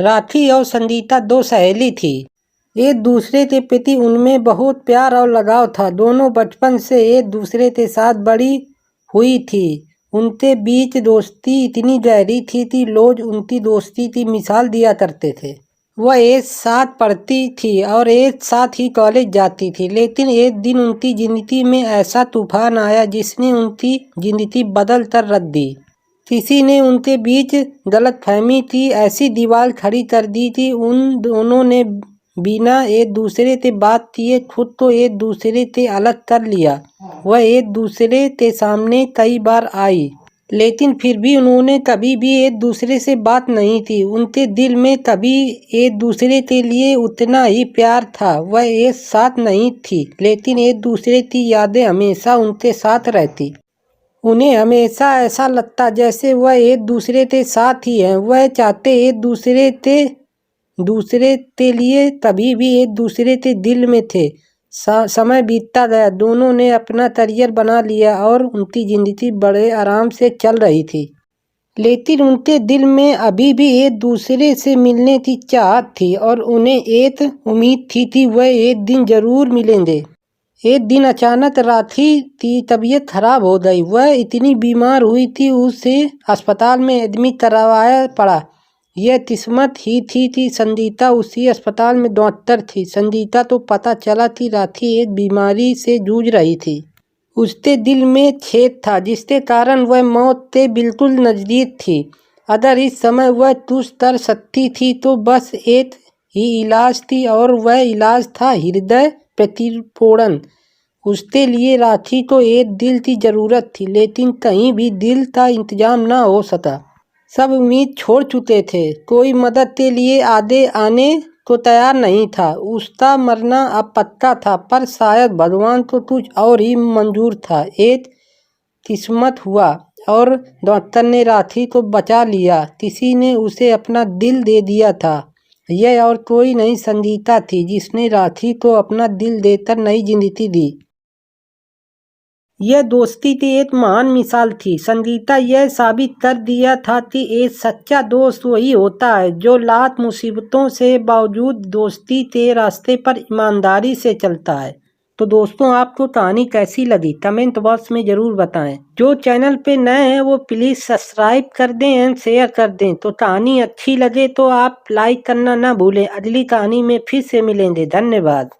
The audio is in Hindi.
राखी और संगीता दो सहेली थी। एक दूसरे के प्रति उनमें बहुत प्यार और लगाव था। दोनों बचपन से एक दूसरे के साथ बड़ी हुई थी। उनके बीच दोस्ती इतनी गहरी थी लोग उनकी दोस्ती की मिसाल दिया करते थे। वह एक साथ पढ़ती थी और एक साथ ही कॉलेज जाती थी, लेकिन एक दिन उनकी जिंदगी में ऐसा तूफान आया जिसने उनकी जिंदगी बदल कर रख दी। किसी ने उनके बीच गलतफहमी थी, ऐसी दीवार खड़ी कर दी थी। उन दोनों ने बिना एक दूसरे से बात किए खुद तो एक दूसरे से अलग कर लिया। वह एक दूसरे के सामने कई बार आई, लेकिन फिर भी उन्होंने कभी भी एक दूसरे से बात नहीं की। उनके दिल में कभी एक दूसरे के लिए उतना ही प्यार था। वह एक साथ नहीं थी, लेकिन एक दूसरे की यादें हमेशा उनके साथ रहती। उन्हें हमेशा ऐसा लगता जैसे वह एक दूसरे के साथ ही हैं। वह चाहते एक दूसरे के लिए कभी भी एक दूसरे के दिल में थे। समय बीतता गया, दोनों ने अपना करियर बना लिया और उनकी जिंदगी बड़े आराम से चल रही थी, लेकिन उनके दिल में अभी भी एक दूसरे से मिलने की चाहत थी और उन्हें एक उम्मीद थी कि वह एक दिन जरूर मिलेंगे। एक दिन अचानक राखी की तबीयत खराब हो गई। वह इतनी बीमार हुई थी, उसे अस्पताल में एडमिट करवाया पड़ा। यह किस्मत ही थी कि संगीता उसी अस्पताल में डॉक्टर थी। संगीता तो पता चला कि राखी एक बीमारी से जूझ रही थी। उसके दिल में छेद था जिसके कारण वह मौत के बिल्कुल नज़दीक थी। अगर इस समय वह कुछ कर सकती थी तो बस एक ही इलाज थी, और वह इलाज था हृदय प्रतिरोपण। उसके लिए राखी को एक दिल की ज़रूरत थी, लेकिन कहीं भी दिल का इंतजाम ना हो सका। सब उम्मीद छोड़ चुके थे, कोई मदद के लिए आगे आने को तैयार नहीं था। उसका मरना अब पक्का था, पर शायद भगवान को कुछ और ही मंजूर था। एक किस्मत हुआ और डॉक्टर ने राखी को बचा लिया। किसी ने उसे अपना दिल दे दिया था। यह और कोई नहीं, संगीता थी, जिसने राखी को अपना दिल देकर नई जिंदगी दी। यह दोस्ती की एक महान मिसाल थी। संगीता यह साबित कर दिया था कि एक सच्चा दोस्त वही होता है जो लाख मुसीबतों से बावजूद दोस्ती के रास्ते पर ईमानदारी से चलता है। तो दोस्तों, आपको कहानी कैसी लगी कमेंट बॉक्स में ज़रूर बताएं। जो चैनल पे नए हैं वो प्लीज़ सब्सक्राइब कर दें एंड शेयर कर दें। तो कहानी अच्छी लगे तो आप लाइक करना ना भूलें। अगली कहानी में फिर से मिलेंगे। धन्यवाद।